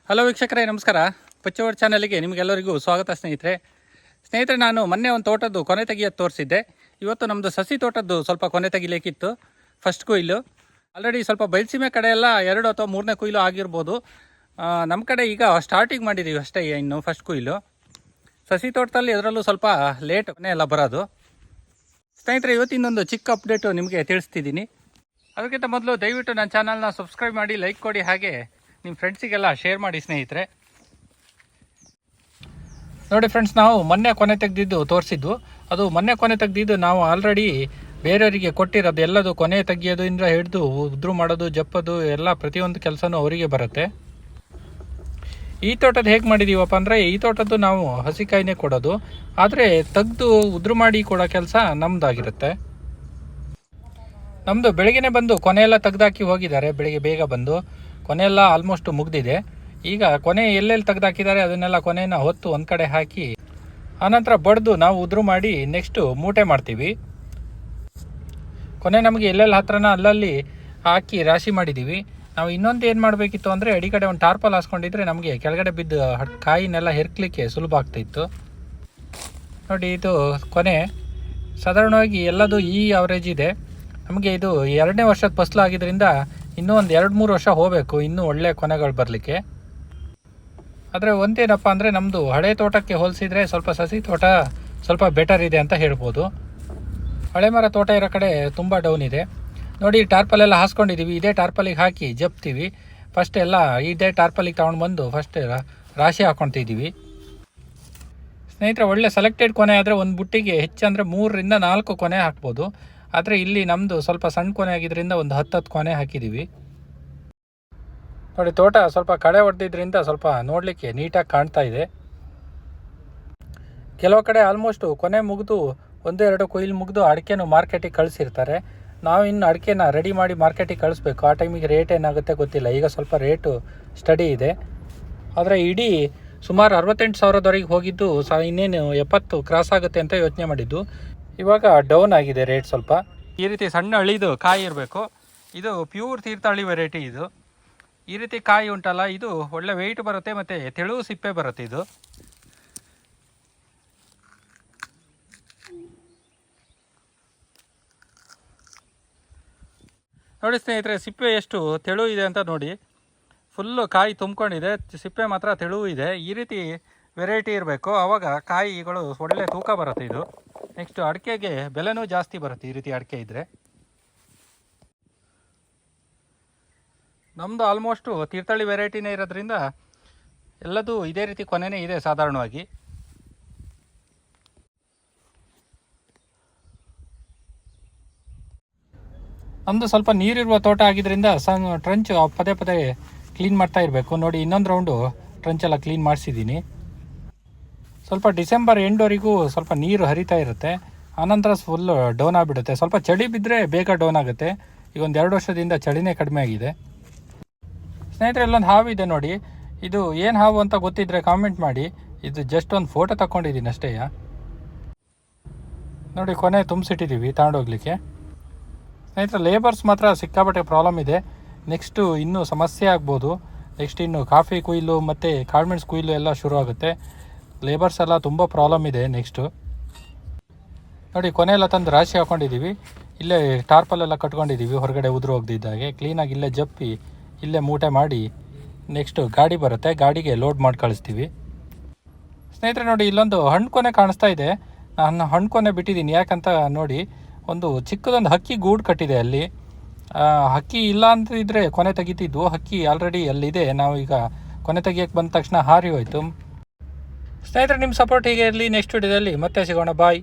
Hello ವೀಕ್ಷಕರೇ, ನಮಸ್ಕಾರ. ಪಚ್ಚವರ್ ಚಾನಲ್ಗೆ ನಿಮಗೆಲ್ಲರಿಗೂ ಸ್ವಾಗತ ಸ್ನೇಹಿತರೆ. ನಾನು ಮೊನ್ನೆ ಒಂದು ತೋಟದ್ದು ಕೊನೆ ತೆಗಿಯೋದು ತೋರಿಸಿದ್ದೆ. ಇವತ್ತು ನಮ್ಮದು ಸಸಿ ತೋಟದ್ದು ಸ್ವಲ್ಪ ಕೊನೆ ತೆಗಿಲಿಕ್ಕಿತ್ತು. ಫಸ್ಟ್ ಕೊಯ್ಲು ಆಲ್ರೆಡಿ ಸ್ವಲ್ಪ ಬಯಲುಸೀಮೆ ಕಡೆ ಎಲ್ಲ 2 ಅಥವಾ 3ನೇ ಕೊಯ್ಲು ಆಗಿರ್ಬೋದು. ನಮ್ಮ ಕಡೆ ಈಗ ಸ್ಟಾರ್ಟಿಂಗ್ ಮಾಡಿದ್ದೀವಿ ಅಷ್ಟೇ. ಇನ್ನು ಫಸ್ಟ್ ಕೊಯ್ಲು ಸಸಿ ತೋಟದಲ್ಲಿ ಅದರಲ್ಲೂ ಸ್ವಲ್ಪ ಲೇಟ್ ಕೊನೆ ಎಲ್ಲ ಬರೋದು. ಸ್ನೇಹಿತರೆ, ಇವತ್ತಿನೊಂದು ಚಿಕ್ಕ ಅಪ್ಡೇಟು ನಿಮಗೆ ತಿಳಿಸ್ತಿದ್ದೀನಿ. ಅದಕ್ಕಿಂತ ಮೊದಲು ದಯವಿಟ್ಟು ನನ್ನ ಚಾನಲ್ನ ಸಬ್ಸ್ಕ್ರೈಬ್ ಮಾಡಿ, ಲೈಕ್ ಕೊಡಿ, ಹಾಗೆ ನಿಮ್ಮ ಫ್ರೆಂಡ್ಸಿಗೆಲ್ಲ ಶೇರ್ ಮಾಡಿ ಸ್ನೇಹಿತರೆ. ನೋಡಿ ಫ್ರೆಂಡ್ಸ್, ನಾವು ಮೊನ್ನೆ ಕೊನೆ ತೆಗೆದಿದ್ದು ತೋರಿಸಿದ್ದು. ಅದು ಮೊನ್ನೆ ಕೊನೆ ತೆಗೆದಿದ್ದು ನಾವು ಆಲ್ರೆಡಿ ಬೇರೆಯವರಿಗೆ ಕೊಟ್ಟಿರೋದು. ಎಲ್ಲದು ಕೊನೆ ತೆಗಿಯೋದ್ರಿಂದ ಹಿಡಿದು ಉದ್ರು ಮಾಡೋದು, ಜಪ್ಪೋದು ಎಲ್ಲ ಪ್ರತಿಯೊಂದು ಕೆಲಸನೂ ಅವರಿಗೆ ಬರುತ್ತೆ. ಈ ತೋಟದ ಹೇಗೆ ಮಾಡಿದ್ದೀವಪ್ಪ ಅಂದರೆ, ಈ ತೋಟದ್ದು ನಾವು ಹಸಿಕಾಯಿನೇ ಕೊಡೋದು, ಆದರೆ ತೆಗೆದು ಉದ್ರು ಮಾಡಿ ಕೊಡೋ ಕೆಲಸ ನಮ್ಮದಾಗಿರುತ್ತೆ. ನಮ್ಮದು ಬೆಳಗ್ಗೆನೇ ಬಂದು ಕೊನೆಯೆಲ್ಲ ತೆಗೆದಾಕಿ ಹೋಗಿದ್ದಾರೆ. ಬೆಳಿಗ್ಗೆ ಬೇಗ ಬಂದು ಕೊನೆಯೆಲ್ಲ ಆಲ್ಮೋಸ್ಟ್ ಮುಗ್ದಿದೆ. ಈಗ ಕೊನೆ ಎಲ್ಲೆಲ್ಲಿ ತೆಗೆದಾಕಿದ್ದಾರೆ ಅದನ್ನೆಲ್ಲ ಕೊನೆಯನ್ನು ಹೊತ್ತು ಒಂದು ಕಡೆ ಹಾಕಿ ಆನಂತರ ಬಡ್ದು ನಾವು ಉದ್ರು ಮಾಡಿ ನೆಕ್ಸ್ಟು ಮೂಟೆ ಮಾಡ್ತೀವಿ. ಕೊನೆ ನಮಗೆ ಎಲ್ಲೆಲ್ಲಿ ಹತ್ರನ ಅಲ್ಲಲ್ಲಿ ಹಾಕಿ ರಾಶಿ ಮಾಡಿದ್ದೀವಿ. ನಾವು ಇನ್ನೊಂದು ಏನು ಮಾಡಬೇಕಿತ್ತು ಅಂದರೆ, ಅಡಿಗಡೆ ಒಂದು ಟಾರ್ಪಲ್ ಹಾಸ್ಕೊಂಡಿದ್ರೆ ನಮಗೆ ಕೆಳಗಡೆ ಬಿದ್ದು ಕಾಯಿನೆಲ್ಲ ಹೆರ್ಕ್ಲಿಕ್ಕೆ ಸುಲಭ ಆಗ್ತಾಯಿತ್ತು. ನೋಡಿ, ಇದು ಕೊನೆ ಸಾಧಾರಣವಾಗಿ ಎಲ್ಲದು ಈ ಅವರೇಜ್ ಇದೆ. ನಮಗೆ ಇದು 2ನೇ ವರ್ಷದ ಫಸಲು ಆಗಿದ್ದರಿಂದ ಇನ್ನೂ ಒಂದು 2-3 ವರ್ಷ ಹೋಗಬೇಕು ಇನ್ನೂ ಒಳ್ಳೆ ಕೊನೆಗಳು ಬರಲಿಕ್ಕೆ. ಆದರೆ ಒಂದೇನಪ್ಪ ಅಂದರೆ, ನಮ್ಮದು ಹಳೆ ತೋಟಕ್ಕೆ ಹೋಲಿಸಿದರೆ ಸ್ವಲ್ಪ ಸಸಿ ತೋಟ ಸ್ವಲ್ಪ ಬೆಟರ್ ಇದೆ ಅಂತ ಹೇಳ್ಬೋದು. ಹಳೆ ಮರ ತೋಟ ಇರೋ ಕಡೆ ತುಂಬ ಡೌನ್ ಇದೆ. ನೋಡಿ, ಟಾರ್ಪಲೆಲ್ಲ ಹಾಸ್ಕೊಂಡಿದ್ದೀವಿ. ಇದೇ ಟಾರ್ಪಲಿಗೆ ಹಾಕಿ ಜಪ್ತೀವಿ. ಫಸ್ಟ್ ಎಲ್ಲ ಇದೇ ಟಾರ್ಪಲಿಗೆ ತೊಗೊಂಡು ಬಂದು ಫಸ್ಟ್ ರಾಶಿ ಹಾಕ್ಕೊತಿದ್ದೀವಿ. ಸ್ನೇಹಿತರೆ, ಒಳ್ಳೆ ಸೆಲೆಕ್ಟೆಡ್ ಕೊನೆ ಆದರೆ ಒಂದು ಬುಟ್ಟಿಗೆ ಹೆಚ್ಚಂದರೆ 3ರಿಂದ 4 ಕೊನೆ ಹಾಕ್ಬೋದು. ಆದರೆ ಇಲ್ಲಿ ನಮ್ಮದು ಸ್ವಲ್ಪ ಸಣ್ಣ ಕೊನೆ ಆಗಿದ್ದರಿಂದ ಒಂದು 10 ಕೊನೆ ಹಾಕಿದ್ದೀವಿ. ನೋಡಿ, ತೋಟ ಸ್ವಲ್ಪ ಕಳೆ ಹೊಡೆದಿದ್ದರಿಂದ ಸ್ವಲ್ಪ ನೋಡಲಿಕ್ಕೆ ನೀಟಾಗಿ ಕಾಣ್ತಾ ಇದೆ. ಕೆಲವು ಕಡೆ ಆಲ್ಮೋಸ್ಟು ಕೊನೆ ಮುಗಿದು 1-2 ಕೊಯ್ಲು ಮುಗಿದು ಅಡಿಕೆನೂ ಮಾರ್ಕೆಟಿಗೆ ಕಳಿಸಿರ್ತಾರೆ. ನಾವು ಇನ್ನು ಅಡಿಕೆನ ರೆಡಿ ಮಾಡಿ ಮಾರ್ಕೆಟಿಗೆ ಕಳಿಸ್ಬೇಕು. ಆ ಟೈಮಿಗೆ ರೇಟ್ ಏನಾಗುತ್ತೆ ಗೊತ್ತಿಲ್ಲ. ಈಗ ಸ್ವಲ್ಪ ರೇಟು ಸ್ಟಡಿ ಇದೆ. ಆದರೆ ಇಡೀ ಸುಮಾರು 68,000ದವರೆಗೆ ಹೋಗಿದ್ದು ಇನ್ನೇನು 70 ಕ್ರಾಸ್ ಆಗುತ್ತೆ ಅಂತ ಯೋಚನೆ ಮಾಡಿದ್ದು. ಇವಾಗ ಡೌನ್ ಆಗಿದೆ ರೇಟ್ ಸ್ವಲ್ಪ. ಈ ರೀತಿ ಸಣ್ಣ ಹಳಿದು ಕಾಯಿ ಇರಬೇಕು. ಇದು ಪ್ಯೂರ್ ತೀರ್ಥಹಳ್ಳಿ ವೆರೈಟಿ. ಇದು ಈ ರೀತಿ ಕಾಯಿ ಉಂಟಲ್ಲ, ಇದು ಒಳ್ಳೆ ವೆಯ್ಟ್ ಬರುತ್ತೆ ಮತ್ತು ತೆಳು ಸಿಪ್ಪೆ ಬರುತ್ತೆ. ಇದು ನೋಡಿ ಸ್ನೇಹಿತರೆ, ಸಿಪ್ಪೆ ಎಷ್ಟು ತೆಳು ಇದೆ ಅಂತ ನೋಡಿ. ಫುಲ್ಲು ಕಾಯಿ ತುಂಬ್ಕೊಂಡಿದೆ, ಸಿಪ್ಪೆ ಮಾತ್ರ ತೆಳು ಇದೆ. ಈ ರೀತಿ ವೆರೈಟಿ ಇರಬೇಕು, ಆವಾಗ ಕಾಯಿಗಳು ಒಳ್ಳೆ ತೂಕ ಬರುತ್ತೆ. ಇದು ನೆಕ್ಸ್ಟ್ ಅಡಿಕೆಗೆ ಬೆಲೆನೂ ಜಾಸ್ತಿ ಬರುತ್ತೆ ಈ ರೀತಿ ಅಡಿಕೆ ಇದ್ದರೆ. ನಮ್ಮದು ಆಲ್ಮೋಸ್ಟು ತೀರ್ಥಹಳ್ಳಿ ವೆರೈಟಿನೇ ಇರೋದ್ರಿಂದ ಎಲ್ಲದೂ ಇದೇ ರೀತಿ ಕೊನೆಯೇ ಇದೆ ಸಾಧಾರಣವಾಗಿ. ನಮ್ಮದು ಸ್ವಲ್ಪ ನೀರಿರುವ ತೋಟ ಆಗಿದ್ದರಿಂದ ಟ್ರಂಚ್ ಪದೇ ಪದೇ ಕ್ಲೀನ್ ಮಾಡ್ತಾ ಇರಬೇಕು. ನೋಡಿ, ಇನ್ನೊಂದು ರೌಂಡು ಟ್ರಂಚೆಲ್ಲ ಕ್ಲೀನ್ ಮಾಡಿಸಿದ್ದೀನಿ. ಸ್ವಲ್ಪ ಡಿಸೆಂಬರ್ ಎಂಡ್ವರೆಗೂ ಸ್ವಲ್ಪ ನೀರು ಹರಿತಾ ಇರುತ್ತೆ. ಆನಂತರ ಫುಲ್ ಡೌನ್ ಆಗಿಬಿಡುತ್ತೆ. ಸ್ವಲ್ಪ ಚಳಿ ಬಿದ್ದರೆ ಬೇಗ ಡೌನ್ ಆಗುತ್ತೆ. ಈಗ ಒಂದು 2 ವರ್ಷದಿಂದ ಚಳಿನೇ ಕಡಿಮೆ ಆಗಿದೆ. ಸ್ನೇಹಿತರೆ, ಇಲ್ಲೊಂದು ಹಾವು ಇದೆ ನೋಡಿ. ಇದು ಏನು ಹಾವು ಅಂತ ಗೊತ್ತಿದ್ದರೆ ಕಾಮೆಂಟ್ ಮಾಡಿ. ಇದು ಜಸ್ಟ್ ಒಂದು ಫೋಟೋ ತಗೊಂಡಿದ್ದೀನಿ ಅಷ್ಟೇ. ನೋಡಿ, ಕೊನೆ ತುಂಬಿಸಿಟ್ಟಿದ್ದೀವಿ ತಗೊಂಡೋಗ್ಲಿಕ್ಕೆ. ಸ್ನೇಹಿತರೆ, ಲೇಬರ್ಸ್ ಮಾತ್ರ ಸಿಕ್ಕಾಪಟ್ಟೆ ಪ್ರಾಬ್ಲಮ್ ಇದೆ. ನೆಕ್ಸ್ಟು ಇನ್ನೂ ಸಮಸ್ಯೆ ಆಗ್ಬೋದು. ನೆಕ್ಸ್ಟ್ ಇನ್ನು ಕಾಫಿ ಕುಯ್ಲು ಮತ್ತು ಕಾಳುಮೆಣಸು ಕುಯ್ಲು ಎಲ್ಲ ಶುರು ಆಗುತ್ತೆ. ಲೇಬರ್ಸ್ ಎಲ್ಲ ತುಂಬ ಪ್ರಾಬ್ಲಮ್ ಇದೆ. ನೆಕ್ಸ್ಟು ನೋಡಿ, ಕೊನೆಯೆಲ್ಲ ತಂದು ರಾಶಿ ಹಾಕ್ಕೊಂಡಿದ್ದೀವಿ. ಇಲ್ಲೇ ಟಾರ್ಪಲೆಲ್ಲ ಕಟ್ಕೊಂಡಿದ್ದೀವಿ ಹೊರಗಡೆ ಉದುರು ಹೋಗ್ದಿದ್ದಾಗೆ. ಕ್ಲೀನಾಗಿ ಇಲ್ಲೇ ಜಪ್ಪಿ ಇಲ್ಲೇ ಮೂಟೆ ಮಾಡಿ ನೆಕ್ಸ್ಟು ಗಾಡಿ ಬರುತ್ತೆ, ಗಾಡಿಗೆ ಲೋಡ್ ಮಾಡಿ ಕಳಿಸ್ತೀವಿ. ಸ್ನೇಹಿತರೆ, ನೋಡಿ, ಇಲ್ಲೊಂದು ಹಣ್ಣು ಕೊನೆ ಕಾಣಿಸ್ತಾ ಇದೆ. ನಾನು ಹಣ್ಣು ಕೊನೆ ಬಿಟ್ಟಿದ್ದೀನಿ. ಯಾಕಂತ ನೋಡಿ, ಒಂದು ಚಿಕ್ಕದೊಂದು ಹಕ್ಕಿ ಗೂಡು ಕಟ್ಟಿದೆ ಅಲ್ಲಿ. ಹಕ್ಕಿ ಇಲ್ಲ ಅಂತಿದ್ರೆ ಕೊನೆ ತೆಗಿತಿದ್ವು. ಹಕ್ಕಿ ಆಲ್ರೆಡಿ ಅಲ್ಲಿದೆ. ನಾವು ಈಗ ಕೊನೆ ತೆಗಿಯೋಕ್ಕೆ ಬಂದ ತಕ್ಷಣ ಹಾರಿ ಹೋಯಿತು. ಸ್ನೇಹಿತರೆ, ನಿಮ್ಮ ಸಪೋರ್ಟ್ ಹೀಗೆ ಇರಲಿ. ನೆಕ್ಸ್ಟ್ ವಿಡಿಯೋದಲ್ಲಿ ಮತ್ತೆ ಸಿಗೋಣ. ಬಾಯ್.